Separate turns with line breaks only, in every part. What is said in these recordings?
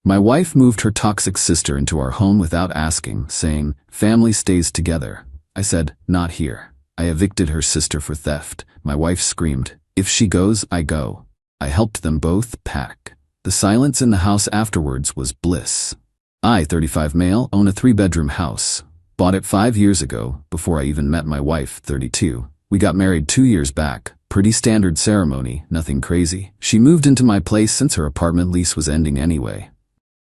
My wife moved her toxic sister into our home without asking, saying, "Family stays together." I said, "Not here." I evicted her sister for theft. My wife screamed, "If she goes, I go." I helped them both pack. The silence in the house afterwards was bliss. I, 35 male, own a 3-bedroom house. Bought it 5 years ago, before I even met my wife, 32. We got married 2 years back. Pretty standard ceremony, nothing crazy. She moved into my place since her apartment lease was ending anyway.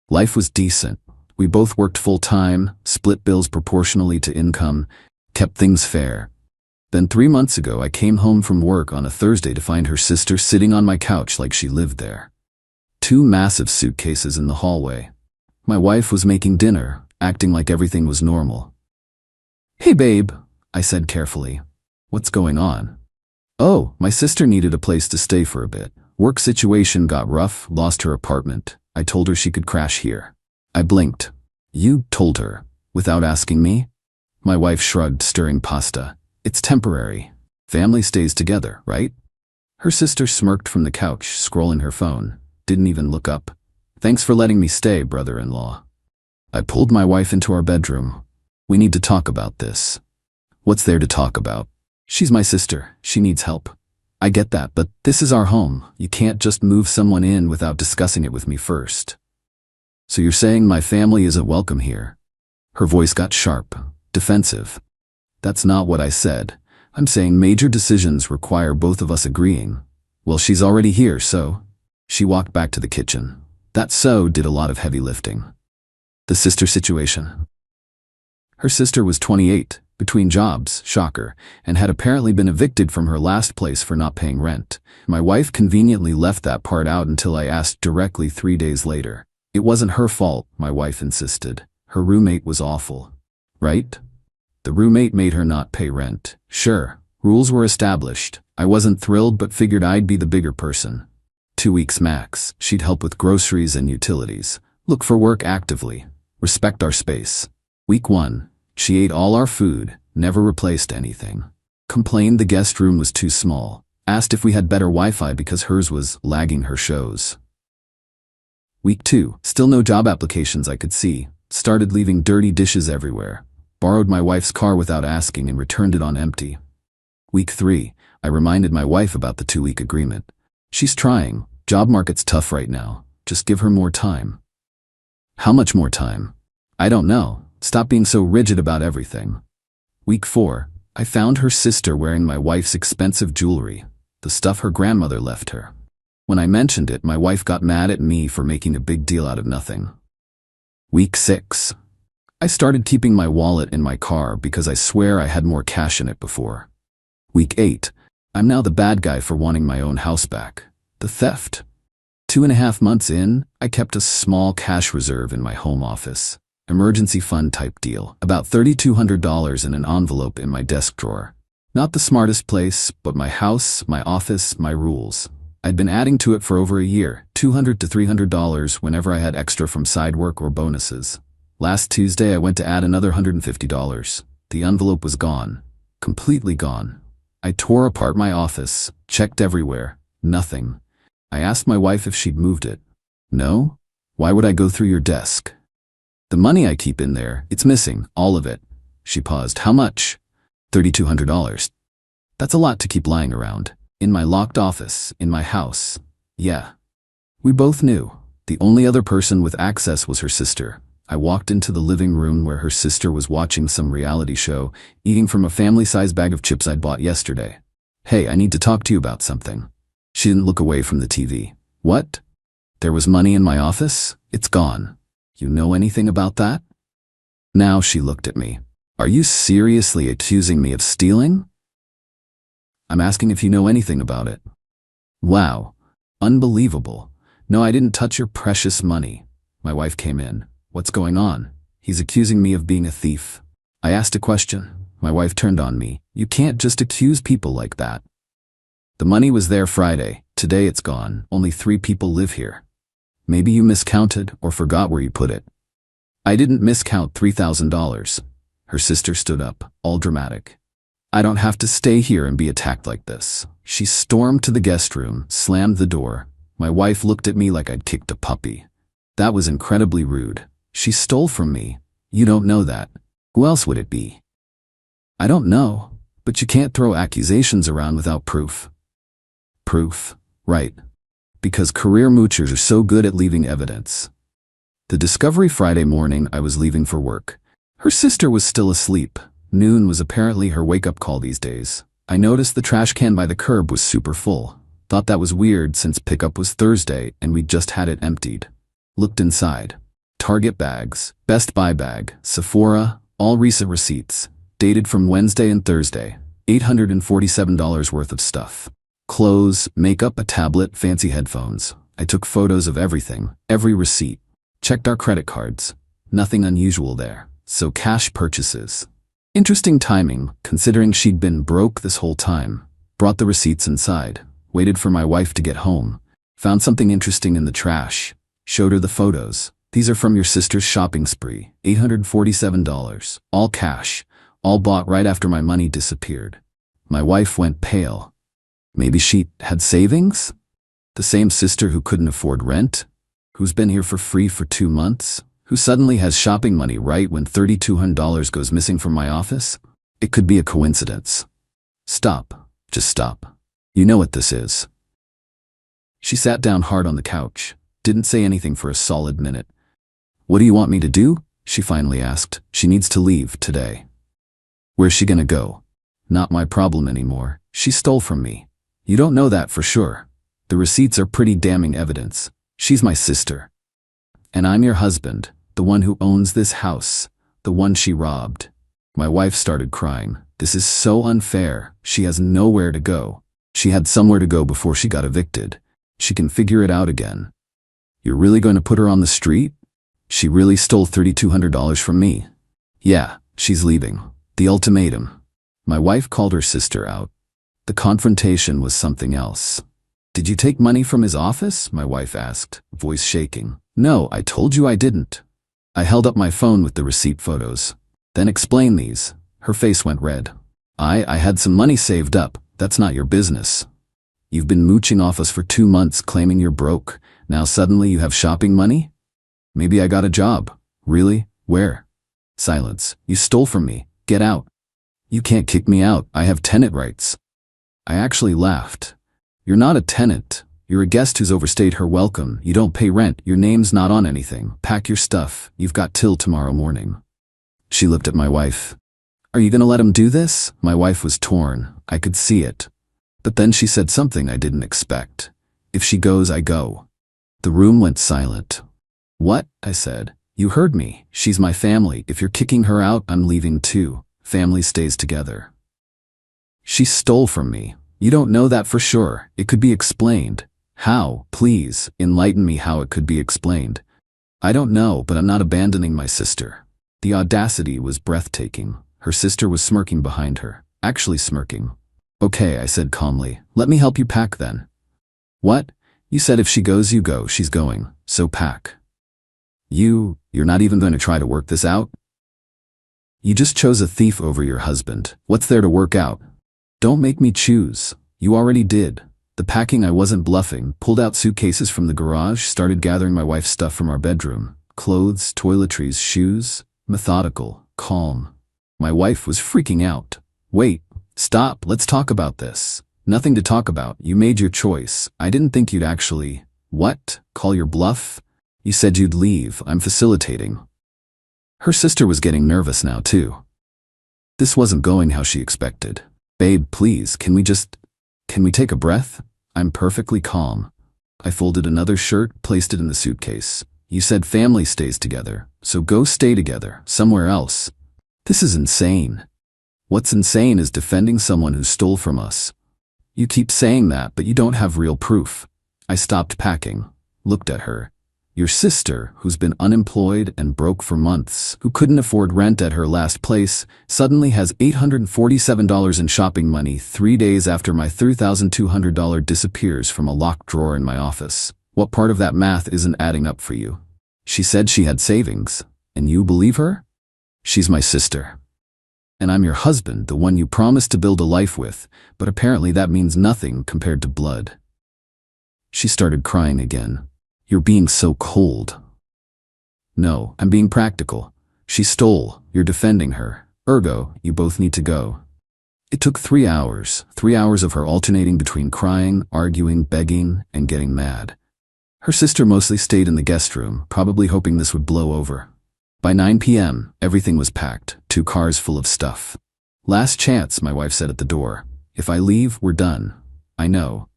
Life was decent. We both worked full-time, split bills proportionally to income, kept things fair. Then 3 months ago I came home from work on a Thursday to find her sister sitting on my couch like she lived there. 2 massive suitcases in the hallway. My wife was making dinner, acting like everything was normal. "Hey babe," I said carefully. "What's going on?" "Oh, my sister needed a place to stay for a bit. Work situation got rough, lost her apartment. I told her she could crash here." I blinked. "You told her, without asking me?" My wife shrugged, stirring pasta. "It's temporary. Family stays together, right?" Her sister smirked from the couch, scrolling her phone. Didn't even look up. "Thanks for letting me stay, brother-in-law." I pulled my wife into our bedroom. "We need to talk about this." "What's there to talk about?" "She's my sister. She needs help." "I get that, but this is our home. You can't just move someone in without discussing it with me first." "So you're saying my family isn't welcome here?" Her voice got sharp, defensive. "That's not what I said. I'm saying major decisions require both of us agreeing." "Well, she's already here, so..." She walked back to the kitchen. That "so" did a lot of heavy lifting. The sister situation. Her sister was 28, between jobs, shocker, and had apparently been evicted from her last place for not paying rent. My wife conveniently left that part out until I asked directly 3 days later. It wasn't her fault, my wife insisted. Her roommate was awful. Right? The roommate made her not pay rent. Sure, rules were established. I wasn't thrilled but figured I'd be the bigger person. 2 weeks max. She'd help with groceries and utilities. Look for work actively. Respect our space. Week 1. She ate all our food, never replaced anything. Complained the guest room was too small. Asked if we had better Wi-Fi because hers was lagging her shows. Week 2. Still no job applications I could see. Started leaving dirty dishes everywhere. Borrowed my wife's car without asking and returned it on empty. Week 3. I reminded my wife about the 2-week agreement. She's trying. Job market's tough right now. Just give her more time. How much more time? I don't know. Stop being so rigid about everything. Week 4. I found her sister wearing my wife's expensive jewelry, the stuff her grandmother left her. When I mentioned it, my wife got mad at me for making a big deal out of nothing. Week 6. I started keeping my wallet in my car because I swear I had more cash in it before. Week 8. I'm now the bad guy for wanting my own house back. The theft. 2.5 months in, I kept a small cash reserve in my home office. Emergency fund type deal. About $3,200 in an envelope in my desk drawer. Not the smartest place, but my house, my office, my rules. I'd been adding to it for over a year, $200 to $300 whenever I had extra from side work or bonuses. Last Tuesday I went to add another $150. The envelope was gone. Completely gone. I tore apart my office, checked everywhere. Nothing. I asked my wife if she'd moved it. No? Why would I go through your desk? The money I keep in there, it's missing, all of it. She paused. How much? $3,200. That's a lot to keep lying around. In my locked office, in my house. Yeah. We both knew. The only other person with access was her sister. I walked into the living room where her sister was watching some reality show, eating from a family-sized bag of chips I'd bought yesterday. "Hey, I need to talk to you about something." She didn't look away from the TV. "What? There was money in my office? It's gone. You know anything about that?" Now she looked at me. "Are you seriously accusing me of stealing?" "I'm asking if you know anything about it." Wow. Unbelievable. "No, I didn't touch your precious money." My wife came in. "What's going on?" "He's accusing me of being a thief." I asked a question. My wife turned on me. "You can't just accuse people like that." "The money was there Friday. Today it's gone. Only 3 people live here." "Maybe you miscounted or forgot where you put it." "I didn't miscount $3,000. Her sister stood up, all dramatic. "I don't have to stay here and be attacked like this." She stormed to the guest room, slammed the door. My wife looked at me like I'd kicked a puppy. That was incredibly rude. She stole from me. You don't know that. Who else would it be? I don't know, but you can't throw accusations around without proof. Proof, right. Because career moochers are so good at leaving evidence. The discovery Friday morning, I was leaving for work. Her sister was still asleep. Noon was apparently her wake-up call these days. I noticed the trash can by the curb was super full. Thought that was weird since pickup was Thursday and we'd just had it emptied. Looked inside. Target bags, Best Buy bag, Sephora, all recent receipts. Dated from Wednesday and Thursday. $847 worth of stuff. Clothes, makeup, a tablet, fancy headphones. I took photos of everything, every receipt. Checked our credit cards. Nothing unusual there. So cash purchases. Interesting timing, considering she'd been broke this whole time. Brought the receipts inside. Waited for my wife to get home. Found something interesting in the trash. Showed her the photos. These are from your sister's shopping spree. $847. All cash. All bought right after my money disappeared. My wife went pale. Maybe she had savings? The same sister who couldn't afford rent? Who's been here for free for 2 months? Who suddenly has shopping money right when $3,200 goes missing from my office? It could be a coincidence. Stop. Just stop. You know what this is. She sat down hard on the couch. Didn't say anything for a solid minute. What do you want me to do? She finally asked. She needs to leave today. Where's she gonna go? Not my problem anymore. She stole from me. You don't know that for sure. The receipts are pretty damning evidence. She's my sister. And I'm your husband, the one who owns this house, the one she robbed. My wife started crying. This is so unfair. She has nowhere to go. She had somewhere to go before she got evicted. She can figure it out again. You're really going to put her on the street? She really stole $3,200 from me. Yeah, she's leaving. The ultimatum. My wife called her sister out. The confrontation was something else. Did you take money from his office? My wife asked, voice shaking. No, I told you I didn't. I held up my phone with the receipt photos. Then explain these. Her face went red. I had some money saved up. That's not your business. You've been mooching off us for 2 months claiming you're broke. Now suddenly you have shopping money? Maybe I got a job. Really? Where? Silence. You stole from me. Get out. You can't kick me out. I have tenant rights. I actually laughed. You're not a tenant. You're a guest who's overstayed her welcome. You don't pay rent. Your name's not on anything. Pack your stuff. You've got till tomorrow morning. She looked at my wife. Are you gonna let him do this? My wife was torn. I could see it. But then she said something I didn't expect. If she goes, I go. The room went silent. What? I said. You heard me. She's my family. If you're kicking her out, I'm leaving too. Family stays together. She stole from me. You don't know that for sure. It could be explained. How? Please, enlighten me how it could be explained. I don't know, but I'm not abandoning my sister. The audacity was breathtaking. Her sister was smirking behind her. Actually smirking. Okay, I said calmly. Let me help you pack then. What? You said if she goes, you go. She's going. So pack. You're not even going to try to work this out? You just chose a thief over your husband. What's there to work out? Don't make me choose. You already did. The packing, I wasn't bluffing. Pulled out suitcases from the garage, started gathering my wife's stuff from our bedroom. Clothes, toiletries, shoes. Methodical, calm. My wife was freaking out. Wait, stop, let's talk about this. Nothing to talk about. You made your choice. I didn't think you'd actually… What? Call your bluff? You said you'd leave. I'm facilitating. Her sister was getting nervous now too. This wasn't going how she expected. Babe, please, can we take a breath? I'm perfectly calm. I folded another shirt, placed it in the suitcase. You said family stays together, so go stay together, somewhere else. This is insane. What's insane is defending someone who stole from us. You keep saying that, but you don't have real proof. I stopped packing, looked at her. Your sister, who's been unemployed and broke for months, who couldn't afford rent at her last place, suddenly has $847 in shopping money 3 days after my $3,200 disappears from a locked drawer in my office. What part of that math isn't adding up for you? She said she had savings, and you believe her? She's my sister. And I'm your husband, the one you promised to build a life with, but apparently that means nothing compared to blood. She started crying again. You're being so cold. No, I'm being practical. She stole. You're defending her. Ergo, you both need to go. It took 3 hours. 3 hours of her alternating between crying, arguing, begging, and getting mad. Her sister mostly stayed in the guest room, probably hoping this would blow over. By 9 p.m., everything was packed, 2 cars full of stuff. Last chance, my wife said at the door. If I leave, we're done. I know.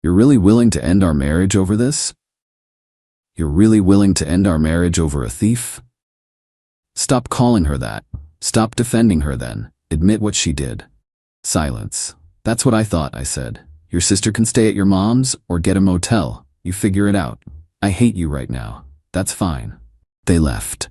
You're really willing to end our marriage over this? You're really willing to end our marriage over a thief? Stop calling her that. Stop defending her then. Admit what she did. Silence. That's what I thought, I said. Your sister can stay at your mom's or get a motel. You figure it out. I hate you right now. That's fine. They left.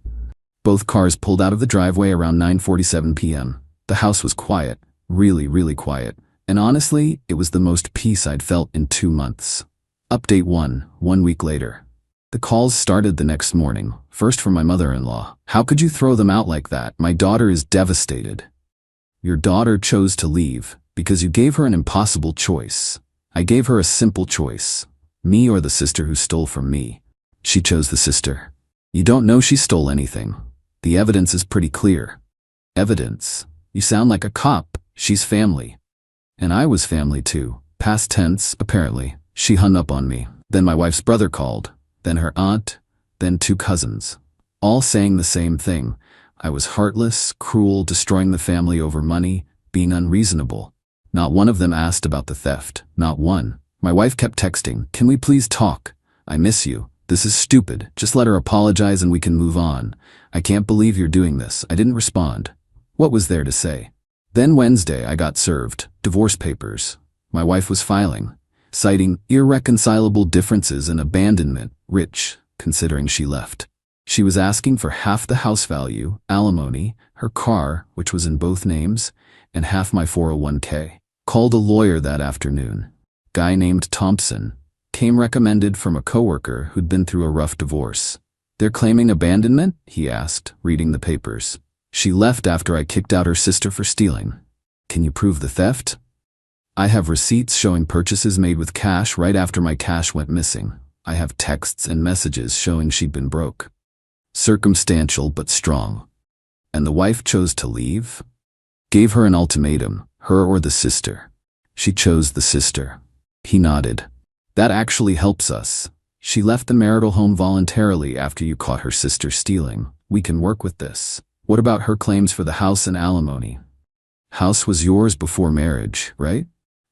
Both cars pulled out of the driveway around 9:47 p.m. The house was quiet, really, really quiet. And honestly, it was the most peace I'd felt in 2 months. Update 1, 1 week later. The calls started the next morning, first from my mother-in-law. How could you throw them out like that? My daughter is devastated. Your daughter chose to leave because you gave her an impossible choice. I gave her a simple choice. Me or the sister who stole from me. She chose the sister. You don't know she stole anything. The evidence is pretty clear. Evidence? You sound like a cop. She's family. And I was family too. Past tense, apparently. She hung up on me. Then my wife's brother called. Then her aunt. Then 2 cousins. All saying the same thing. I was heartless, cruel, destroying the family over money, being unreasonable. Not one of them asked about the theft. Not one. My wife kept texting, "Can we please talk? I miss you. This is stupid. Just let her apologize and we can move on. I can't believe you're doing this." I didn't respond. What was there to say? Then Wednesday I got served divorce papers. My wife was filing, citing irreconcilable differences and abandonment, rich, considering she left. She was asking for half the house value, alimony, her car, which was in both names, and half my 401k. Called a lawyer that afternoon. Guy named Thompson. Came recommended from a coworker who'd been through a rough divorce. They're claiming abandonment? He asked, reading the papers. She left after I kicked out her sister for stealing. Can you prove the theft? I have receipts showing purchases made with cash right after my cash went missing. I have texts and messages showing she'd been broke. Circumstantial but strong. And the wife chose to leave? Gave her an ultimatum, her or the sister. She chose the sister. He nodded. That actually helps us. She left the marital home voluntarily after you caught her sister stealing. We can work with this. What about her claims for the house and alimony? House was yours before marriage, right?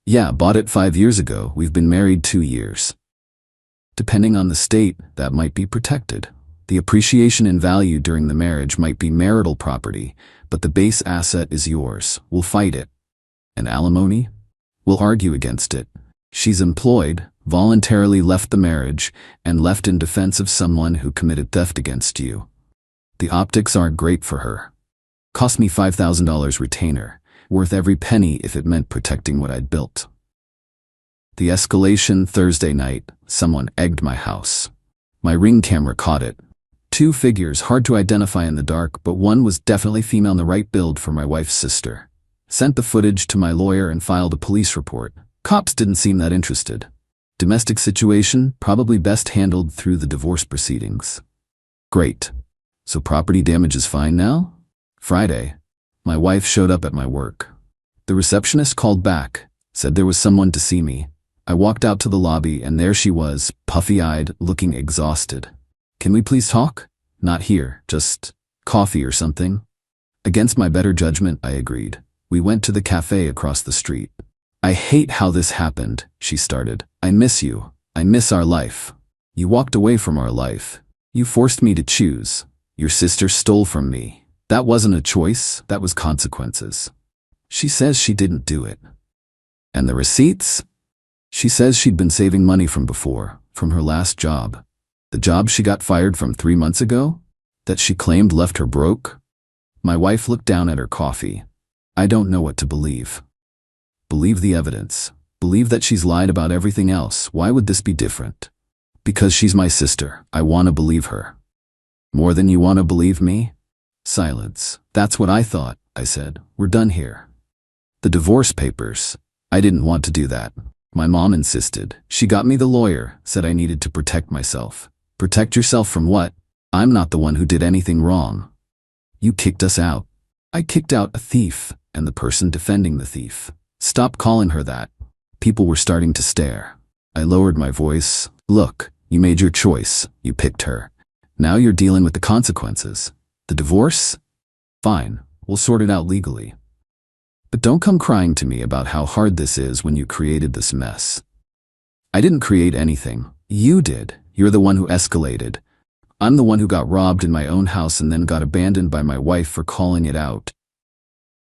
Yeah, bought it 5 years ago. We've been married 2 years. Depending on the state, that might be protected. The appreciation in value during the marriage might be marital property, but the base asset is yours. We'll fight it. And alimony? We'll argue against it. She's employed, voluntarily left the marriage, and left in defense of someone who committed theft against you. The optics aren't great for her. Cost me $5,000 retainer, worth every penny if it meant protecting what I'd built. The escalation Thursday night, someone egged my house. My Ring camera caught it. 2 figures hard to identify in the dark, but one was definitely female in the right build for my wife's sister. Sent the footage to my lawyer and filed a police report. Cops didn't seem that interested. Domestic situation, probably best handled through the divorce proceedings. Great. So property damage is fine now? Friday. My wife showed up at my work. The receptionist called back, said there was someone to see me. I walked out to the lobby and there she was, puffy-eyed, looking exhausted. Can we please talk? Not here, just coffee or something. Against my better judgment, I agreed. We went to the cafe across the street. I hate how this happened, she started. I miss you. I miss our life. You walked away from our life. You forced me to choose. Your sister stole from me. That wasn't a choice, that was consequences. She says she didn't do it. And the receipts? She says she'd been saving money from before, from her last job. The job she got fired from 3 months ago? That she claimed left her broke? My wife looked down at her coffee. I don't know what to believe. Believe the evidence. Believe that she's lied about everything else. Why would this be different? Because she's my sister. I want to believe her. More than you want to believe me? Silence. That's what I thought, I said. We're done here. The divorce papers. I didn't want to do that. My mom insisted. She got me the lawyer, said I needed to protect myself. Protect yourself from what? I'm not the one who did anything wrong. You kicked us out. I kicked out a thief and the person defending the thief. Stop calling her that. People were starting to stare. I lowered my voice. Look, you made your choice. You picked her. Now you're dealing with the consequences. The divorce? Fine, we'll sort it out legally. But don't come crying to me about how hard this is when you created this mess. I didn't create anything. You did. You're the one who escalated. I'm the one who got robbed in my own house and then got abandoned by my wife for calling it out.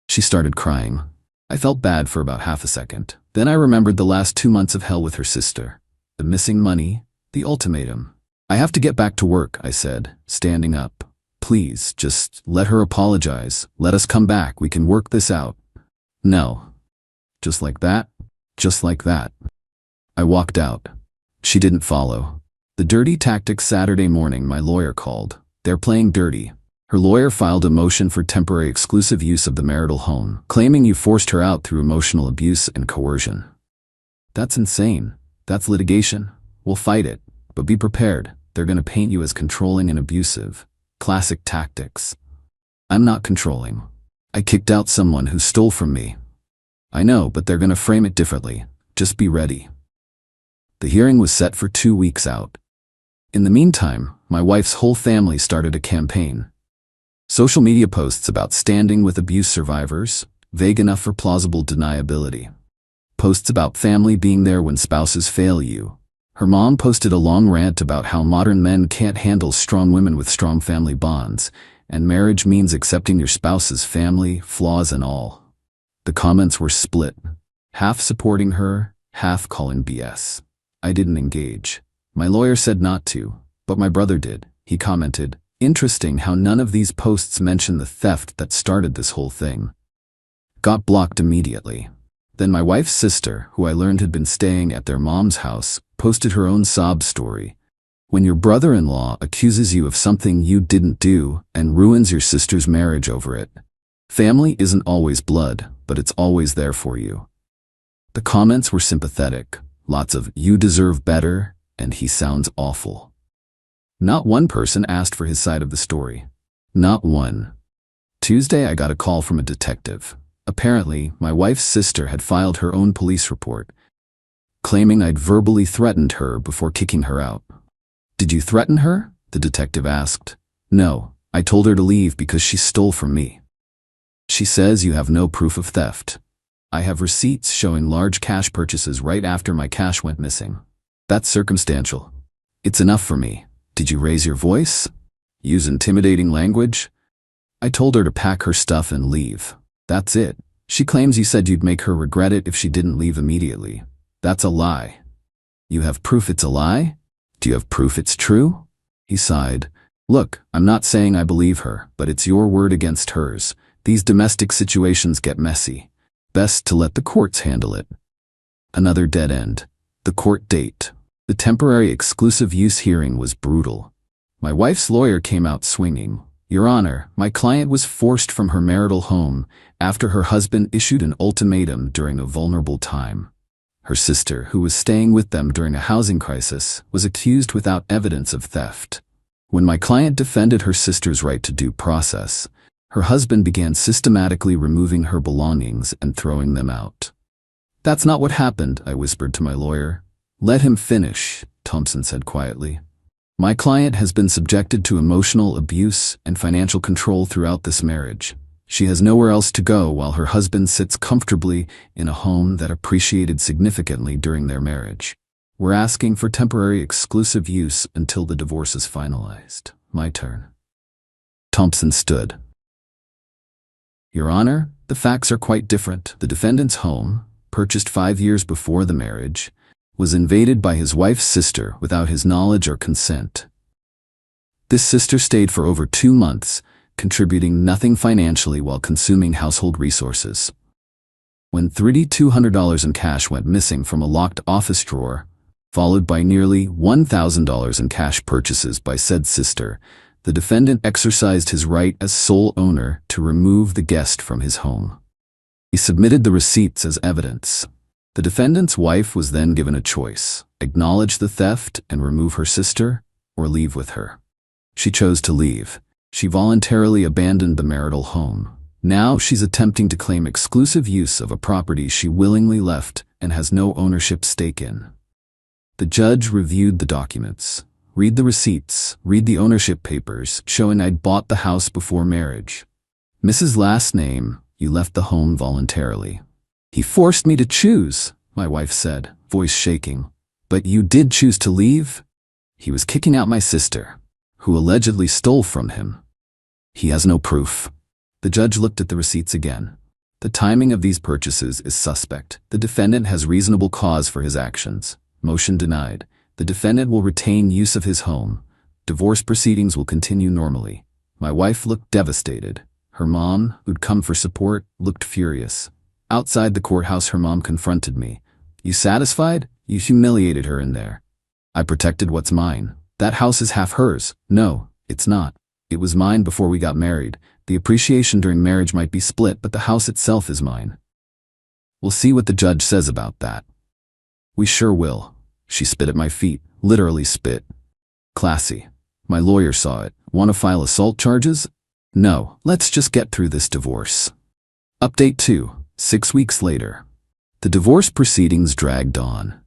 She started crying. I felt bad for about half a second. Then I remembered the last 2 months of hell with her sister. The missing money, the ultimatum. I have to get back to work, I said, standing up. Please, just let her apologize. Let us come back. We can work this out. No. Just like that? Just like that. I walked out. She didn't follow. The dirty tactics. Saturday morning, my lawyer called. They're playing dirty. Her lawyer filed a motion for temporary exclusive use of the marital home, claiming you forced her out through emotional abuse and coercion. That's insane. That's litigation. We'll fight it. But be prepared. They're going to paint you as controlling and abusive. Classic tactics. I'm not controlling. I kicked out someone who stole from me. I know, but they're going to frame it differently. Just be ready. The hearing was set for 2 weeks out. In the meantime, my wife's whole family started a campaign. Social media posts about standing with abuse survivors, vague enough for plausible deniability. Posts about family being there when spouses fail you. Her mom posted a long rant about how modern men can't handle strong women with strong family bonds, and marriage means accepting your spouse's family, flaws and all. The comments were split, half supporting her, half calling BS. I didn't engage. My lawyer said not to, but my brother did. He commented, "Interesting how none of these posts mention the theft that started this whole thing." Got blocked immediately. Then my wife's sister, who I learned had been staying at their mom's house, posted her own sob story. When your brother-in-law accuses you of something you didn't do and ruins your sister's marriage over it. Family isn't always blood, but it's always there for you. The comments were sympathetic. Lots of "you deserve better" and "he sounds awful." Not one person asked for his side of the story. Not one. Tuesday I got a call from a detective. Apparently, my wife's sister had filed her own police report, claiming I'd verbally threatened her before kicking her out. "Did you threaten her?" the detective asked. "No, I told her to leave because she stole from me." "She says you have no proof of theft." "I have receipts showing large cash purchases right after my cash went missing." "That's circumstantial." "It's enough for me." "Did you raise your voice? Use intimidating language?" "I told her to pack her stuff and leave. That's it." "She claims you said you'd make her regret it if she didn't leave immediately." "That's a lie." "You have proof it's a lie? Do you have proof it's true?" He sighed. "Look, I'm not saying I believe her, but it's your word against hers. These domestic situations get messy. Best to let the courts handle it." Another dead end. The court date. The temporary exclusive use hearing was brutal. My wife's lawyer came out swinging. "Your Honor, my client was forced from her marital home after her husband issued an ultimatum during a vulnerable time. Her sister, who was staying with them during a housing crisis, was accused without evidence of theft. When my client defended her sister's right to due process, her husband began systematically removing her belongings and throwing them out." "That's not what happened," I whispered to my lawyer. "Let him finish," Thompson said quietly. "My client has been subjected to emotional abuse and financial control throughout this marriage. She has nowhere else to go while her husband sits comfortably in a home that appreciated significantly during their marriage. We're asking for temporary exclusive use until the divorce is finalized." My turn. Thompson stood. "Your Honor, the facts are quite different. The defendant's home, purchased 5 years before the marriage, was invaded by his wife's sister without his knowledge or consent. This sister stayed for over 2 months, contributing nothing financially while consuming household resources. When $3,200 in cash went missing from a locked office drawer, followed by nearly $1,000 in cash purchases by said sister, the defendant exercised his right as sole owner to remove the guest from his home. He submitted the receipts as evidence. The defendant's wife was then given a choice: acknowledge the theft and remove her sister, or leave with her. She chose to leave. She voluntarily abandoned the marital home. Now she's attempting to claim exclusive use of a property she willingly left and has no ownership stake in. The judge reviewed the documents. Read the receipts, read the ownership papers showing I'd bought the house before marriage. Mrs. Last name, you left the home voluntarily. He forced me to choose, my wife said, voice shaking. But you did choose to leave? He was kicking out my sister, who allegedly stole from him. He has no proof. The judge looked at the receipts again. The timing of these purchases is suspect. The defendant has reasonable cause for his actions. Motion denied. The defendant will retain use of his home. Divorce proceedings will continue normally. My wife looked devastated. Her mom, who'd come for support, looked furious. Outside the courthouse, her mom confronted me. You satisfied? You humiliated her in there. I protected what's mine. That house is half hers. No, it's not. It was mine before we got married. The appreciation during marriage might be split, but the house itself is mine. We'll see what the judge says about that. We sure will. She spit at my feet, literally spit. Classy. My lawyer saw it. Want to file assault charges? No, let's just get through this divorce. Update 2, 6 weeks later. The divorce proceedings dragged on.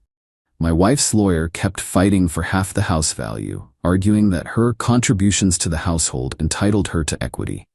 My wife's lawyer kept fighting for half the house value, arguing that her contributions to the household entitled her to equity.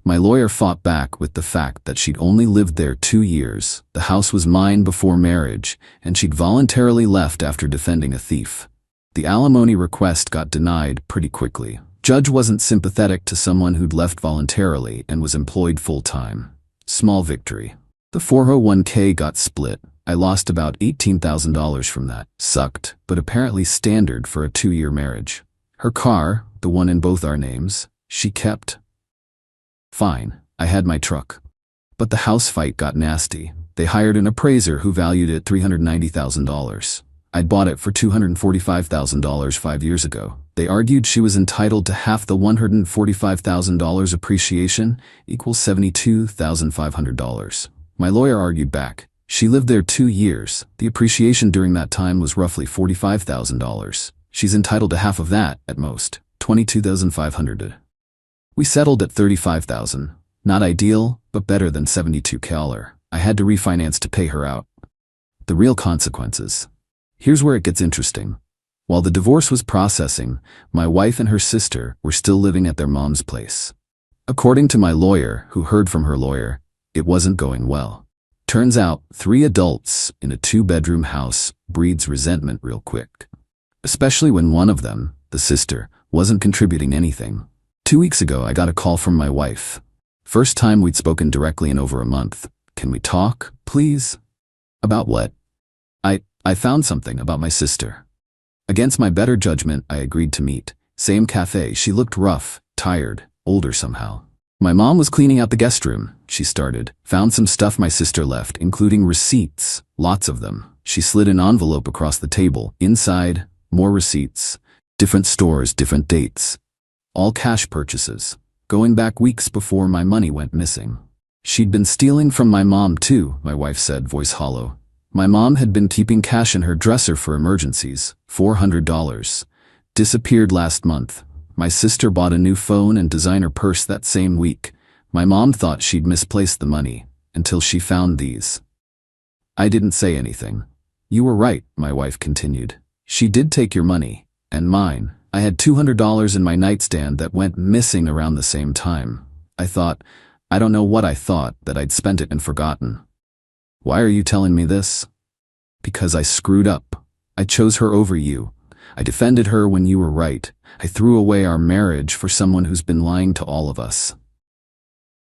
My lawyer fought back with the fact that she'd only lived there 2 years, the house was mine before marriage, and she'd voluntarily left after defending a thief. The alimony request got denied pretty quickly. Judge wasn't sympathetic to someone who'd left voluntarily and was employed full-time. Small victory. The 401k got split. I lost about $18,000 from that. Sucked, but apparently standard for a 2-year marriage. Her car, the one in both our names, she kept. Fine, I had my truck. But the house fight got nasty. They hired an appraiser who valued it $390,000. I'd bought it for $245,000 5 years ago. They argued she was entitled to half the $145,000 appreciation, equals $72,500. My lawyer argued back. She lived there 2 years. The appreciation during that time was roughly $45,000. She's entitled to half of that, at most, $22,500. We settled at $35,000. Not ideal, but better than $72,000. I had to refinance to pay her out. The real consequences. Here's where it gets interesting. While the divorce was processing, my wife and her sister were still living at their mom's place. According to my lawyer, who heard from her lawyer, it wasn't going well. Turns out, 3 adults in a 2-bedroom house breeds resentment real quick. Especially when one of them, the sister, wasn't contributing anything. 2 weeks ago, I got a call from my wife. First time we'd spoken directly in over a month. Can we talk, please? About what? I found something about my sister. Against my better judgment, I agreed to meet. Same cafe. She looked rough, tired, older somehow. My mom was cleaning out the guest room, she started. Found some stuff my sister left, including receipts, lots of them. She slid an envelope across the table. Inside, more receipts. Different stores, different dates. All cash purchases. Going back weeks before my money went missing. She'd been stealing from my mom too, my wife said, voice hollow. My mom had been keeping cash in her dresser for emergencies, $400. Disappeared last month. My sister bought a new phone and designer purse that same week. My mom thought she'd misplaced the money, until she found these. I didn't say anything. You were right, my wife continued. She did take your money, and mine. I had $200 in my nightstand that went missing around the same time. I don't know what I thought, that I'd spent it and forgotten. Why are you telling me this? Because I screwed up. I chose her over you. I defended her when you were right. I threw away our marriage for someone who's been lying to all of us.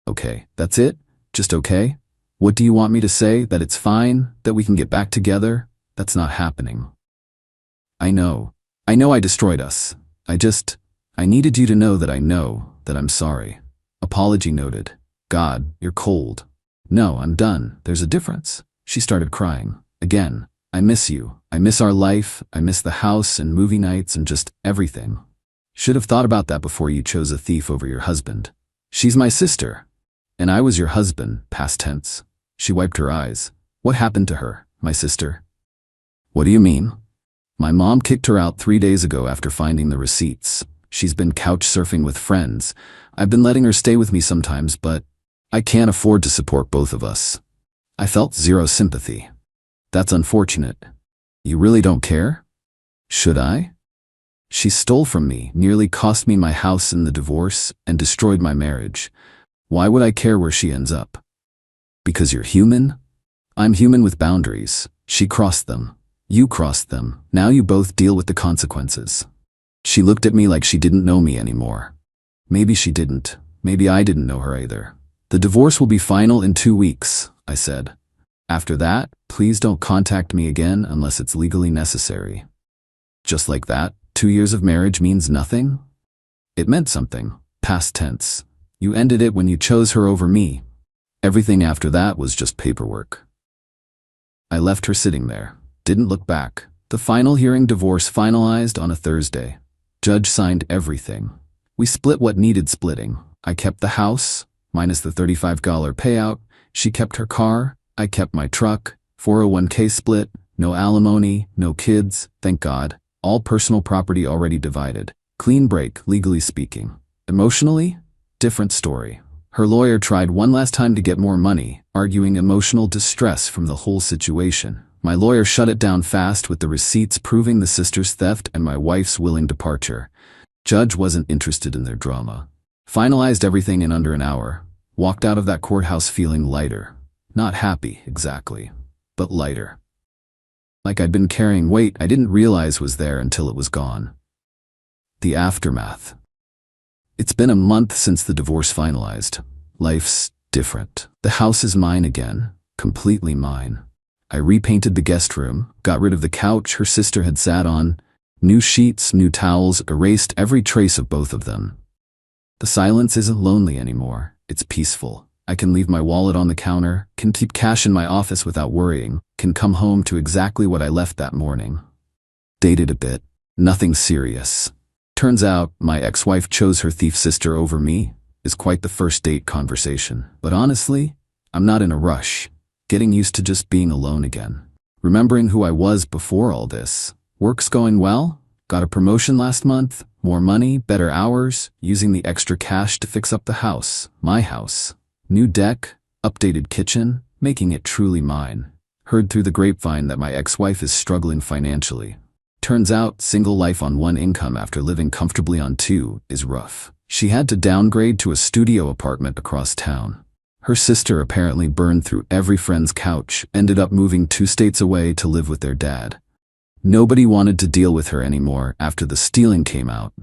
Okay, that's it? Just okay? What do you want me to say? That it's fine? That we can get back together? That's not happening. I know I destroyed us. I needed you to know that I'm sorry. Apology noted. God, you're cold. No, I'm done. There's a difference. She started crying. Again. I miss you. I miss our life. I miss the house and movie nights and just everything. Should have thought about that before you chose a thief over your husband. She's my sister. And I was your husband, past tense. She wiped her eyes. What happened to her, my sister? What do you mean? My mom kicked her out 3 days ago after finding the receipts. She's been couch surfing with friends. I've been letting her stay with me sometimes, but I can't afford to support both of us. I felt zero sympathy. That's unfortunate. You really don't care? Should I? She stole from me, nearly cost me my house in the divorce, and destroyed my marriage. Why would I care where she ends up? Because you're human? I'm human with boundaries. She crossed them. You crossed them. Now you both deal with the consequences. She looked at me like she didn't know me anymore. Maybe she didn't. Maybe I didn't know her either. The divorce will be final in 2 weeks, I said. After that, please don't contact me again unless it's legally necessary. Just like that, 2 years of marriage means nothing? It meant something. Past tense. You ended it when you chose her over me. Everything after that was just paperwork. I left her sitting there. Didn't look back. The final hearing, divorce finalized on a Thursday. Judge signed everything. We split what needed splitting. I kept the house, minus the $35 payout. She kept her car. I kept my truck. 401k split. No alimony, no kids, thank God. All personal property already divided. Clean break, legally speaking. Emotionally? Different story. Her lawyer tried one last time to get more money, arguing emotional distress from the whole situation. My lawyer shut it down fast with the receipts proving the sister's theft and my wife's willing departure. Judge wasn't interested in their drama. Finalized everything in under an hour. Walked out of that courthouse feeling lighter. Not happy, exactly, but lighter. Like I'd been carrying weight I didn't realize was there until it was gone. The aftermath. It's been a month since the divorce finalized. Life's different. The house is mine again, completely mine. I repainted the guest room, got rid of the couch her sister had sat on, new sheets, new towels, erased every trace of both of them. The silence isn't lonely anymore, it's peaceful. I can leave my wallet on the counter, can keep cash in my office without worrying, can come home to exactly what I left that morning. Dated a bit. Nothing serious. Turns out, my ex-wife chose her thief sister over me, is quite the first date conversation. But honestly, I'm not in a rush. Getting used to just being alone again. Remembering who I was before all this. Work's going well? Got a promotion last month? More money? Better hours? Using the extra cash to fix up the house. My house. New deck? Updated kitchen? Making it truly mine. Heard through the grapevine that my ex-wife is struggling financially. Turns out, single life on one income after living comfortably on two is rough. She had to downgrade to a studio apartment across town. Her sister apparently burned through every friend's couch, ended up moving 2 states away to live with their dad. Nobody wanted to deal with her anymore after the stealing came out.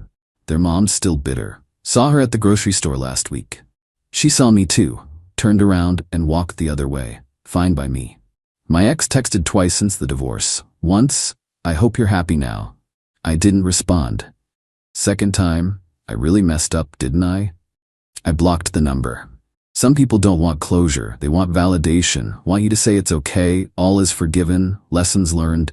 Their mom's still bitter. Saw her at the grocery store last week. She saw me too, turned around and walked the other way. Fine by me. My ex texted twice since the divorce. Once, I hope you're happy now. I didn't respond. Second time, I really messed up, didn't I? I blocked the number. Some people don't want closure, they want validation, want you to say it's okay, all is forgiven, lessons learned.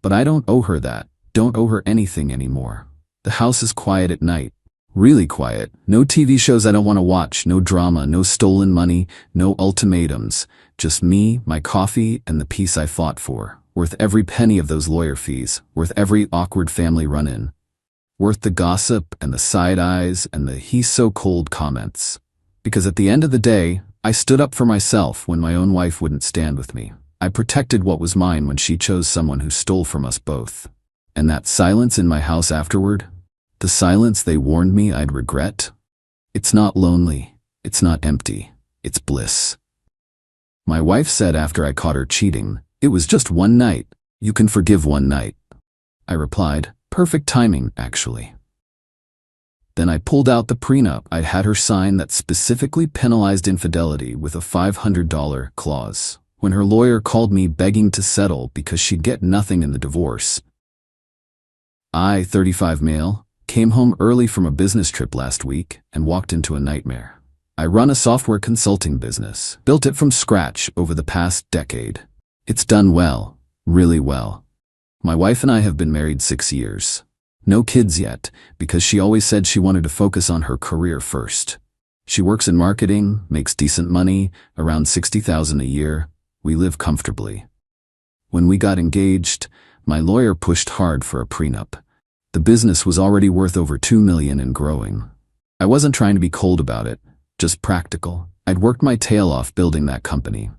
But I don't owe her that, don't owe her anything anymore. The house is quiet at night. Really quiet. No TV shows I don't want to watch, no drama, no stolen money, no ultimatums. Just me, my coffee, and the peace I fought for. Worth every penny of those lawyer fees, worth every awkward family run-in. Worth the gossip and the side eyes and the "he's so cold" comments. Because at the end of the day, I stood up for myself when my own wife wouldn't stand with me. I protected what was mine when she chose someone who stole from us both. And that silence in my house afterward, the silence they warned me I'd regret, it's not lonely, it's not empty, it's bliss. My wife said after I caught her cheating, "It was just one night. You can forgive one night." I replied, "Perfect timing, actually." Then I pulled out the prenup I'd had her sign that specifically penalized infidelity with a $500 clause. When her lawyer called me begging to settle because she'd get nothing in the divorce. I, 35 male, came home early from a business trip last week and walked into a nightmare. I run a software consulting business, built it from scratch over the past decade. It's done well, really well. My wife and I have been married 6 years. No kids yet, because she always said she wanted to focus on her career first. She works in marketing, makes decent money, around $60,000 a year. We live comfortably. When we got engaged, my lawyer pushed hard for a prenup. The business was already worth over $2 million and growing. I wasn't trying to be cold about it, just practical. I'd worked my tail off building that company.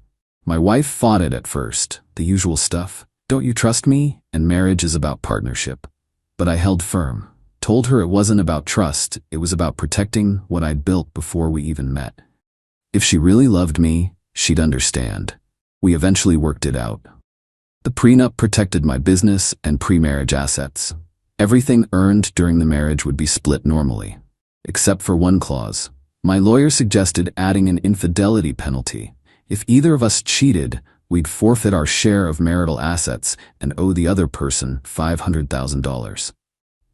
My wife fought it at first, the usual stuff. Don't you trust me? And marriage is about partnership. But I held firm. Told her it wasn't about trust, it was about protecting what I'd built before we even met. If she really loved me, she'd understand. We eventually worked it out. The prenup protected my business and pre-marriage assets. Everything earned during the marriage would be split normally. Except for one clause. My lawyer suggested adding an infidelity penalty. If either of us cheated, we'd forfeit our share of marital assets and owe the other person $500,000.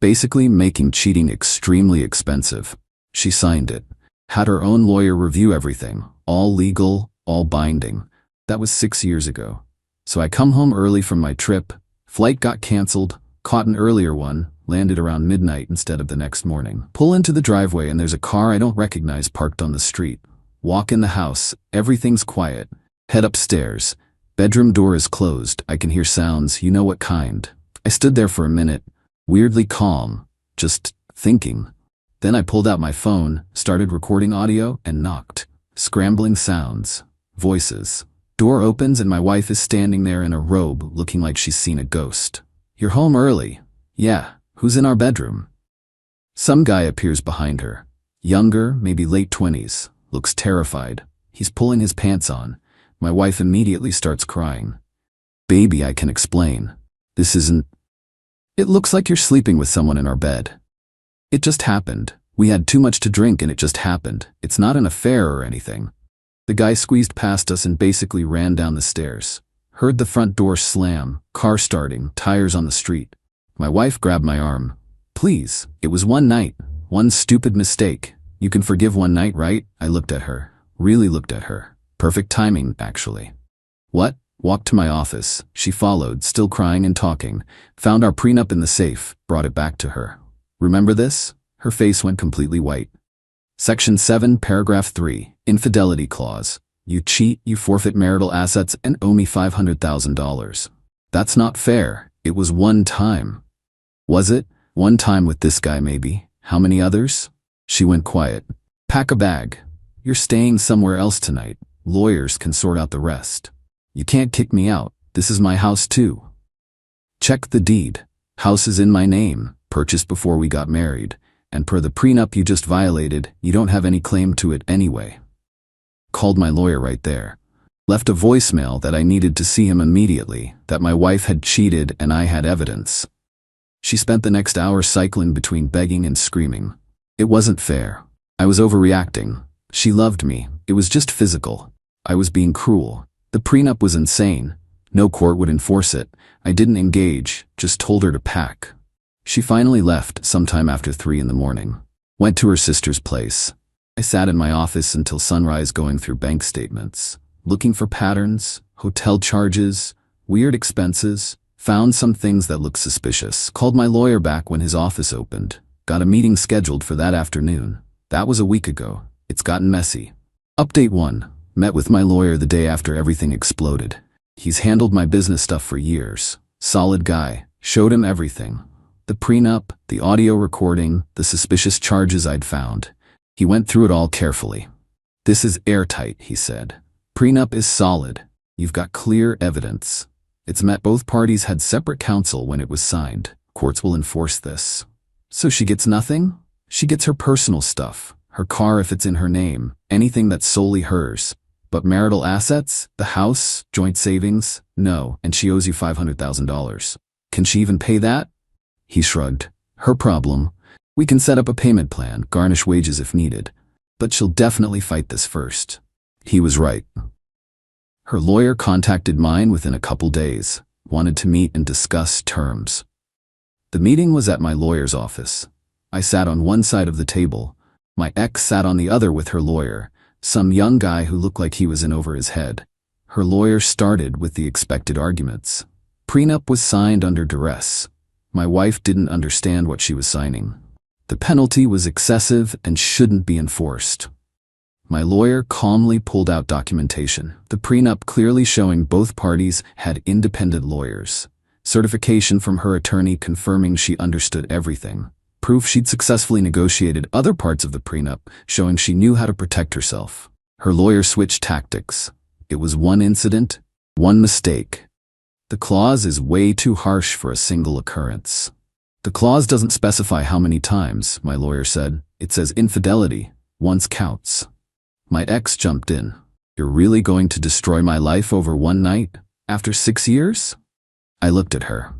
Basically making cheating extremely expensive. She signed it. Had her own lawyer review everything. All legal, all binding. That was 6 years ago. So I come home early from my trip. Flight got canceled. Caught an earlier one. Landed around midnight instead of the next morning. Pull into the driveway and there's a car I don't recognize parked on the street. Walk in the house. Everything's quiet. Head upstairs. Bedroom door is closed. I can hear sounds, you know what kind. I stood there for a minute. Weirdly calm, just thinking. Then I pulled out my phone, started recording audio, and knocked. Scrambling sounds. Voices. Door opens and my wife is standing there in a robe, looking like she's seen a ghost. You're home early. Yeah, who's in our bedroom? Some guy appears behind her. Younger, maybe late 20s. Looks terrified. He's pulling his pants on. My wife immediately starts crying. Baby, I can explain. This isn't... It looks like you're sleeping with someone in our bed. It just happened. We had too much to drink and it just happened. It's not an affair or anything. The guy squeezed past us and basically ran down the stairs. Heard the front door slam, car starting, tires on the street. My wife grabbed my arm. Please, it was one night. One stupid mistake. You can forgive one night, right? I looked at her. Really looked at her. Perfect timing, actually. What? Walked to my office. She followed, still crying and talking. Found our prenup in the safe, brought it back to her. Remember this? Her face went completely white. Section 7, paragraph 3, infidelity clause. You cheat, you forfeit marital assets and owe me $500,000. That's not fair. It was one time. Was it? One time with this guy maybe. How many others? She went quiet. Pack a bag. You're staying somewhere else tonight. Lawyers can sort out the rest. You can't kick me out. This is my house too. Check the deed. House is in my name, purchased before we got married. And per the prenup you just violated, you don't have any claim to it anyway. Called my lawyer right there. Left a voicemail that I needed to see him immediately, that my wife had cheated and I had evidence. She spent the next hour cycling between begging and screaming. It wasn't fair. I was overreacting. She loved me. It was just physical. I was being cruel. The prenup was insane. No court would enforce it. I didn't engage, just told her to pack. She finally left sometime after 3 in the morning. Went to her sister's place. I sat in my office until sunrise going through bank statements, looking for patterns, hotel charges, weird expenses, found some things that looked suspicious. Called my lawyer back when his office opened. Got a meeting scheduled for that afternoon. That was a week ago. It's gotten messy. Update 1. Met with my lawyer the day after everything exploded. He's handled my business stuff for years. Solid guy. Showed him everything. The prenup, the audio recording, the suspicious charges I'd found. He went through it all carefully. This is airtight, he said. Prenup is solid. You've got clear evidence. It's met both parties had separate counsel when it was signed. Courts will enforce this. So she gets nothing? She gets her personal stuff. Her car if it's in her name. Anything that's solely hers. But marital assets? The house? Joint savings? No, and she owes you $500,000. Can she even pay that? He shrugged. Her problem. We can set up a payment plan, garnish wages if needed. But she'll definitely fight this first. He was right. Her lawyer contacted mine within a couple days. Wanted to meet and discuss terms. The meeting was at my lawyer's office. I sat on one side of the table. My ex sat on the other with her lawyer, some young guy who looked like he was in over his head. Her lawyer started with the expected arguments. Prenup was signed under duress. My wife didn't understand what she was signing. The penalty was excessive and shouldn't be enforced. My lawyer calmly pulled out documentation, the prenup clearly showing both parties had independent lawyers. certification from her attorney confirming she understood everything, proof she'd successfully negotiated other parts of the prenup, showing she knew how to protect herself. Her lawyer switched tactics. It was one incident, one mistake. The clause is way too harsh for a single occurrence. The clause doesn't specify how many times, my lawyer said. It says infidelity, once counts. My ex jumped in. You're really going to destroy my life over one night? After 6 years? I looked at her.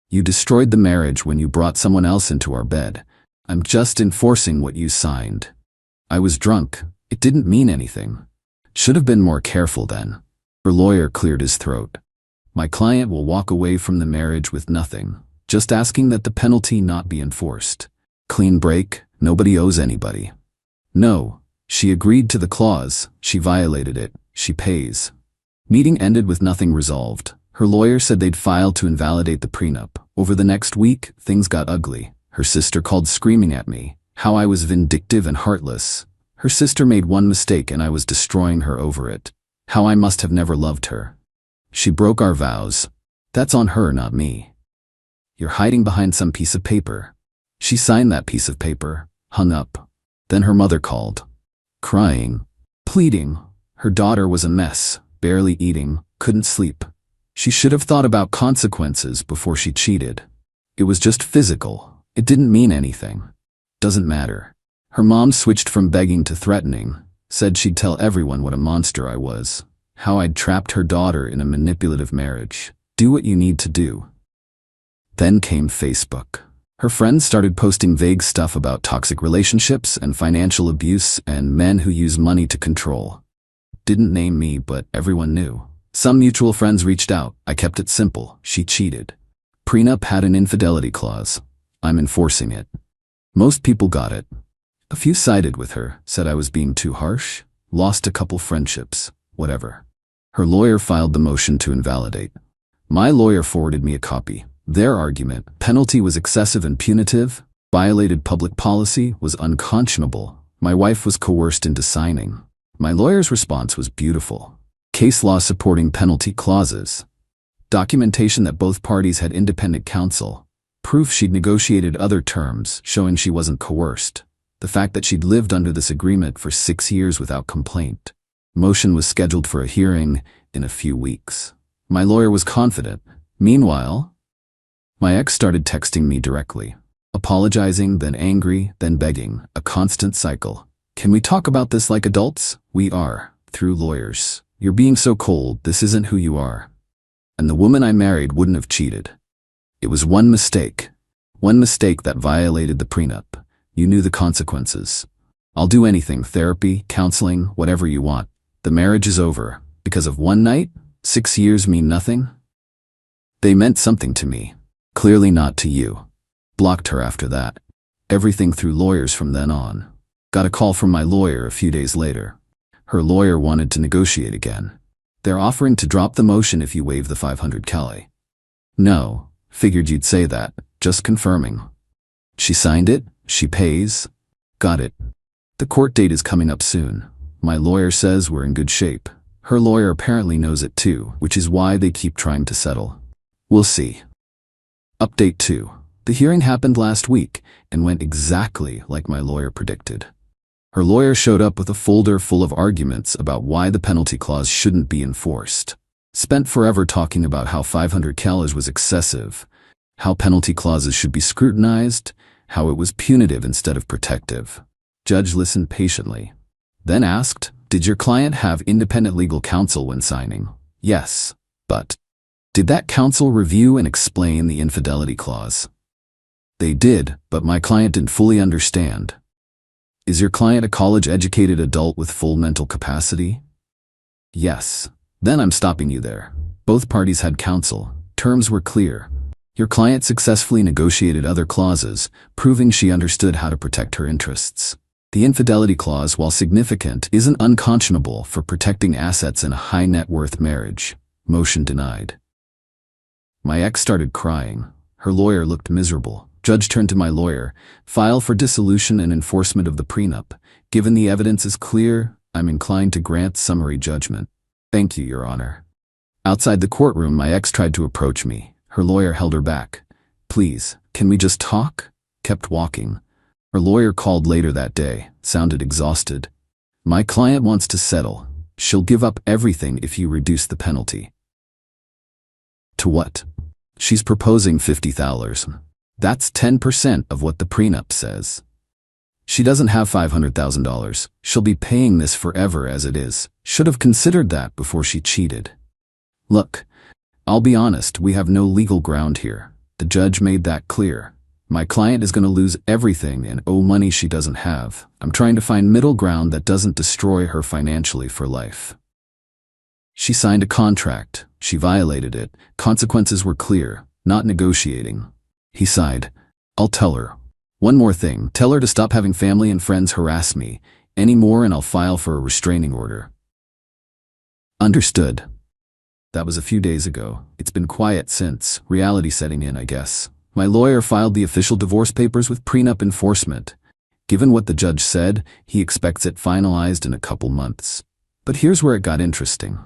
You destroyed the marriage when you brought someone else into our bed. I'm just enforcing what you signed. I was drunk. It didn't mean anything. Should have been more careful then. Her lawyer cleared his throat. My client will walk away from the marriage with nothing, just asking that the penalty not be enforced. Clean break, nobody owes anybody. No, she agreed to the clause, she violated it, she pays. Meeting ended with nothing resolved. Her lawyer said they'd file to invalidate the prenup. Over the next week, things got ugly. Her sister called screaming at me, how I was vindictive and heartless. Her sister made one mistake and I was destroying her over it. How I must have never loved her. She broke our vows. That's on her, not me. You're hiding behind some piece of paper. She signed that piece of paper, hung up. Then her mother called. Crying, pleading. Her daughter was a mess, barely eating, couldn't sleep. She should have thought about consequences before she cheated. It was just physical. It didn't mean anything. Doesn't matter. Her mom switched from begging to threatening, said she'd tell everyone what a monster I was, how I'd trapped her daughter in a manipulative marriage. Do what you need to do. Then came Facebook. Her friends started posting vague stuff about toxic relationships and financial abuse and men who use money to control. Didn't name me, but everyone knew. Some mutual friends reached out. I kept it simple. She cheated. Prenup had an infidelity clause. I'm enforcing it. Most people got it. A few sided with her, said I was being too harsh, lost a couple friendships, whatever. Her lawyer filed the motion to invalidate. My lawyer forwarded me a copy. Their argument, penalty was excessive and punitive, violated public policy, was unconscionable. My wife was coerced into signing. My lawyer's response was beautiful. Case law supporting penalty clauses. Documentation that both parties had independent counsel. Proof she'd negotiated other terms, showing she wasn't coerced. The fact that she'd lived under this agreement for 6 years without complaint. Motion was scheduled for a hearing in a few weeks. My lawyer was confident. Meanwhile, my ex started texting me directly. Apologizing, then angry, then begging. A constant cycle. Can we talk about this like adults? We are, through lawyers. You're being so cold, this isn't who you are. And the woman I married wouldn't have cheated. It was one mistake. One mistake that violated the prenup. You knew the consequences. I'll do anything, therapy, counseling, whatever you want. The marriage is over. Because of one night? 6 years mean nothing? They meant something to me. Clearly not to you. Blocked her after that. Everything through lawyers from then on. Got a call from my lawyer a few days later. Her lawyer wanted to negotiate again. They're offering to drop the motion if you waive the 500 Qley. No, figured you'd say that, just confirming. She signed it, she pays. Got it. The court date is coming up soon. My lawyer says we're in good shape. Her lawyer apparently knows it too, which is why they keep trying to settle. We'll see. Update 2. The hearing happened last week and went exactly like my lawyer predicted. Her lawyer showed up with a folder full of arguments about why the penalty clause shouldn't be enforced. Spent forever talking about how 500 Qley was excessive, how penalty clauses should be scrutinized, how it was punitive instead of protective. Judge listened patiently. Then asked, did your client have independent legal counsel when signing? Yes, but did that counsel review and explain the infidelity clause? They did, but my client didn't fully understand. Is your client a college-educated adult with full mental capacity? Yes. Then I'm stopping you there. Both parties had counsel. Terms were clear. Your client successfully negotiated other clauses, proving she understood how to protect her interests. The infidelity clause, while significant, isn't unconscionable for protecting assets in a high-net-worth marriage. Motion denied. My ex started crying. Her lawyer looked miserable. Judge turned to my lawyer. File for dissolution and enforcement of the prenup. Given the evidence is clear, I'm inclined to grant summary judgment. Thank you, Your Honor. Outside the courtroom, my ex tried to approach me. Her lawyer held her back. Please, can we just talk? Kept walking. Her lawyer called later that day, sounded exhausted. My client wants to settle. She'll give up everything if you reduce the penalty. To what? She's proposing $50,000. That's 10% of what the prenup says. She doesn't have $500,000. She'll be paying this forever as it is. Should have considered that before she cheated. Look, I'll be honest, we have no legal ground here. The judge made that clear. My client is going to lose everything and owe money she doesn't have. I'm trying to find middle ground that doesn't destroy her financially for life. She signed a contract. She violated it. Consequences were clear. Not negotiating. He sighed. I'll tell her. One more thing. Tell her to stop having family and friends harass me anymore and I'll file for a restraining order. Understood. That was a few days ago. It's been quiet since. Reality setting in, I guess. My lawyer filed the official divorce papers with prenup enforcement. Given what the judge said, he expects it finalized in a couple months. But here's where it got interesting.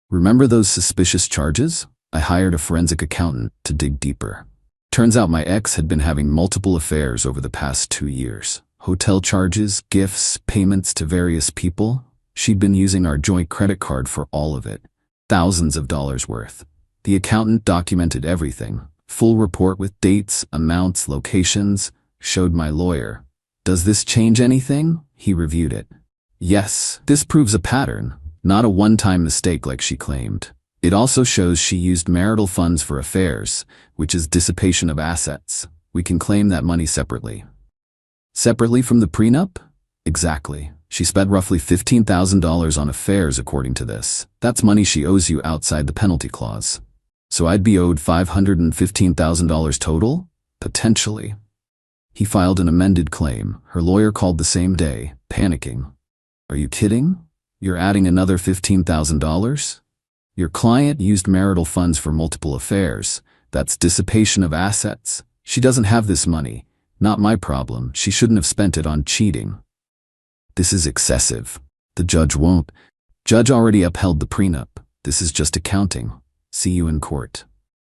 Remember those suspicious charges? I hired a forensic accountant to dig deeper. Turns out my ex had been having multiple affairs over the past 2 years. Hotel charges, gifts, payments to various people. She'd been using our joint credit card for all of it. Thousands of dollars worth. The accountant documented everything. Full report with dates, amounts, locations. Showed my lawyer. Does this change anything? He reviewed it. Yes, this proves a pattern, not a one-time mistake like she claimed. It also shows she used marital funds for affairs, which is dissipation of assets. We can claim that money separately. Separately from the prenup? Exactly. She spent roughly $15,000 on affairs according to this. That's money she owes you outside the penalty clause. So I'd be owed $515,000 total? Potentially. He filed an amended claim. Her lawyer called the same day, panicking. Are you kidding? You're adding another $15,000? Your client used marital funds for multiple affairs. That's dissipation of assets. She doesn't have this money. Not my problem. She shouldn't have spent it on cheating. This is excessive. The judge won't. Judge already upheld the prenup. This is just accounting. See you in court.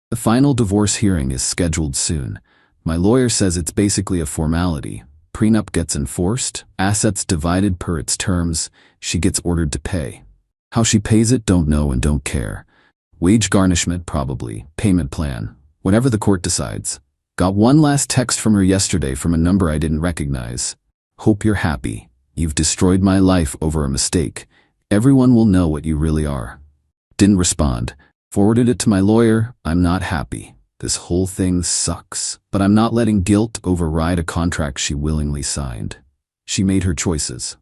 The final divorce hearing is scheduled soon. My lawyer says it's basically a formality. Prenup gets enforced, assets divided per its terms, she gets ordered to pay. How she pays it, don't know and don't care. Wage garnishment, probably. Payment plan. Whatever the court decides. Got one last text from her yesterday from a number I didn't recognize. Hope you're happy. You've destroyed my life over a mistake. Everyone will know what you really are. Didn't respond. Forwarded it to my lawyer. I'm not happy. This whole thing sucks. But I'm not letting guilt override a contract she willingly signed. She made her choices.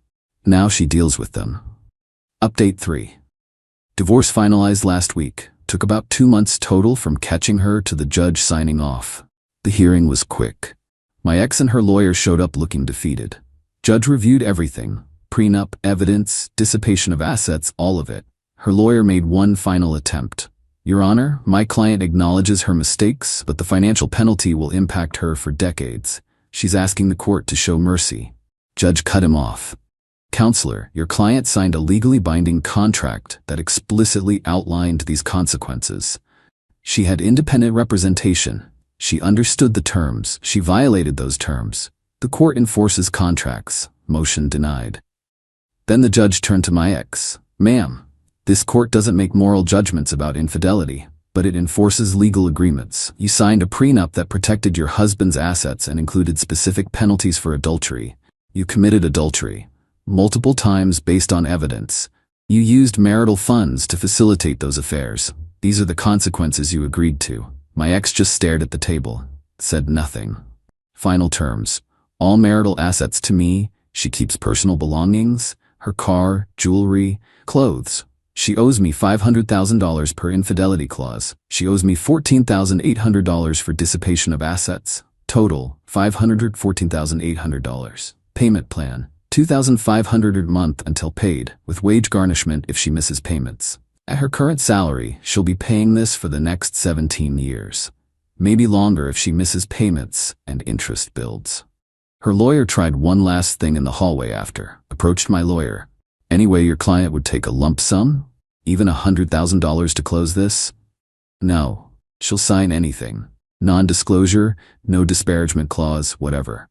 Now she deals with them. Update 3. Divorce finalized last week. Took about 2 months total from catching her to the judge signing off. The hearing was quick. My ex and her lawyer showed up looking defeated. Judge reviewed everything. Prenup, evidence, dissipation of assets, all of it. Her lawyer made one final attempt. Your Honor, my client acknowledges her mistakes, but the financial penalty will impact her for decades. She's asking the court to show mercy. Judge cut him off. Counselor, your client signed a legally binding contract that explicitly outlined these consequences. She had independent representation. She understood the terms. She violated those terms. The court enforces contracts. Motion denied. Then the judge turned to my ex. Ma'am, this court doesn't make moral judgments about infidelity, but it enforces legal agreements. You signed a prenup that protected your husband's assets and included specific penalties for adultery. You committed adultery. Multiple times based on evidence. You used marital funds to facilitate those affairs. These are the consequences you agreed to. My ex just stared at the table, said nothing. Final terms. All marital assets to me. She keeps personal belongings, her car, jewelry, clothes. She owes me $500,000 per infidelity clause. She owes me $14,800 for dissipation of assets. Total, $514,800. Payment plan, $2,500 a month until paid, with wage garnishment if she misses payments. At her current salary, she'll be paying this for the next 17 years. Maybe longer if she misses payments and interest builds. Her lawyer tried one last thing in the hallway after. Approached my lawyer. Any way your client would take a lump sum? Even $100,000 to close this? No. She'll sign anything. Non-disclosure, no disparagement clause, whatever.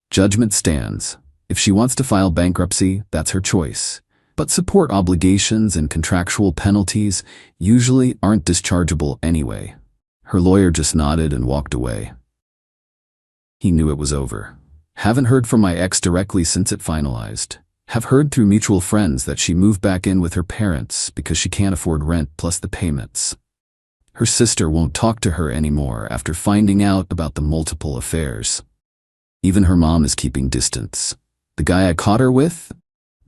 Judgment stands. If she wants to file bankruptcy, that's her choice. But support obligations and contractual penalties usually aren't dischargeable anyway. Her lawyer just nodded and walked away. He knew it was over. Haven't heard from my ex directly since it finalized. Have heard through mutual friends that she moved back in with her parents because she can't afford rent plus the payments. Her sister won't talk to her anymore after finding out about the multiple affairs. Even her mom is keeping distance. The guy I caught her with?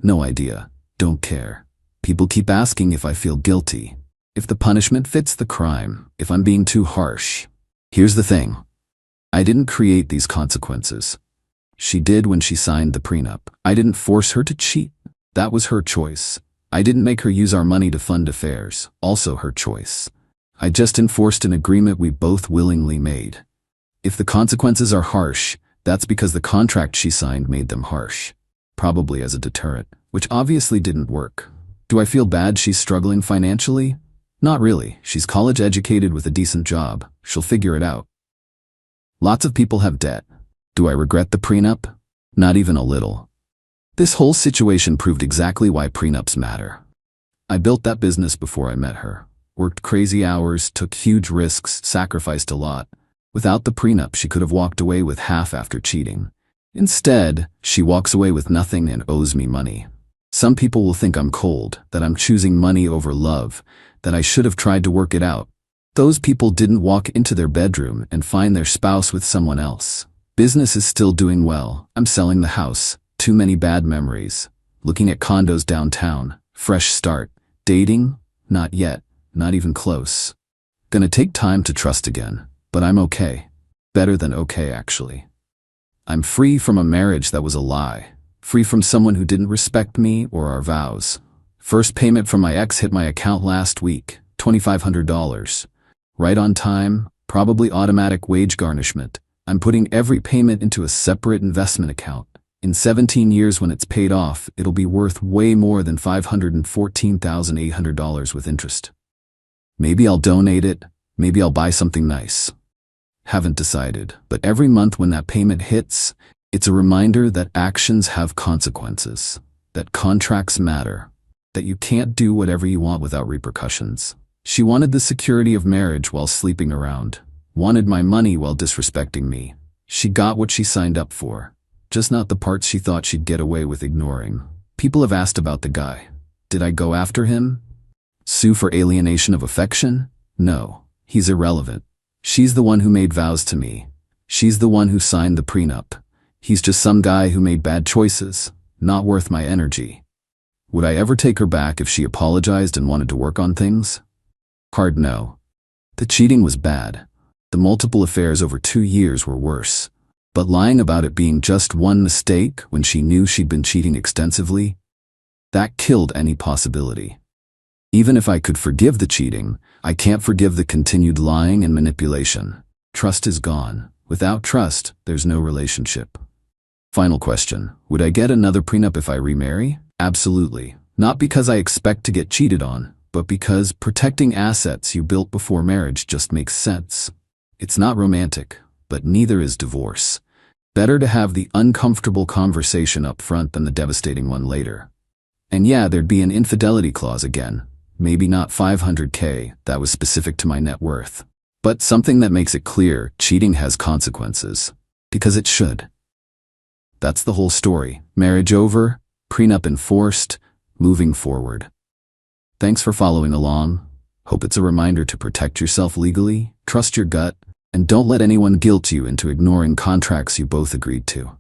No idea. Don't care. People keep asking if I feel guilty, if the punishment fits the crime, if I'm being too harsh. Here's the thing. I didn't create these consequences. She did when she signed the prenup. I didn't force her to cheat. That was her choice. I didn't make her use our money to fund affairs. Also her choice. I just enforced an agreement we both willingly made. If the consequences are harsh, that's because the contract she signed made them harsh. Probably as a deterrent, which obviously didn't work. Do I feel bad she's struggling financially? Not really. She's college educated with a decent job. She'll figure it out. Lots of people have debt. Do I regret the prenup? Not even a little. This whole situation proved exactly why prenups matter. I built that business before I met her. Worked crazy hours, took huge risks, sacrificed a lot. Without the prenup, she could have walked away with half after cheating. Instead, she walks away with nothing and owes me money. Some people will think I'm cold, that I'm choosing money over love, that I should have tried to work it out. Those people didn't walk into their bedroom and find their spouse with someone else. Business is still doing well. I'm selling the house. Too many bad memories. Looking at condos downtown. Fresh start. Dating? Not yet. Not even close. Gonna take time to trust again. But I'm okay. Better than okay, actually. I'm free from a marriage that was a lie. Free from someone who didn't respect me or our vows. First payment from my ex hit my account last week. $2,500. Right on time. Probably automatic wage garnishment. I'm putting every payment into a separate investment account. In 17 years when it's paid off, it'll be worth way more than $514,800 with interest. Maybe I'll donate it. Maybe I'll buy something nice. Haven't decided, but every month when that payment hits, it's a reminder that actions have consequences, that contracts matter, that you can't do whatever you want without repercussions. She wanted the security of marriage while sleeping around, wanted my money while disrespecting me. She got what she signed up for, just not the parts she thought she'd get away with ignoring. People have asked about the guy. Did I go after him? Sue for alienation of affection? No, he's irrelevant. She's the one who made vows to me. She's the one who signed the prenup. He's just some guy who made bad choices, not worth my energy. Would I ever take her back if she apologized and wanted to work on things? Hard no. The cheating was bad. The multiple affairs over 2 years were worse. But lying about it being just one mistake when she knew she'd been cheating extensively, that killed any possibility. Even if I could forgive the cheating, I can't forgive the continued lying and manipulation. Trust is gone. Without trust, there's no relationship. Final question. Would I get another prenup if I remarry? Absolutely. Not because I expect to get cheated on, but because protecting assets you built before marriage just makes sense. It's not romantic, but neither is divorce. Better to have the uncomfortable conversation up front than the devastating one later. And yeah, there'd be an infidelity clause again. Maybe not $500K, that was specific to my net worth. But something that makes it clear cheating has consequences. Because it should. That's the whole story. Marriage over, prenup enforced, moving forward. Thanks for following along. Hope it's a reminder to protect yourself legally, trust your gut, and don't let anyone guilt you into ignoring contracts you both agreed to.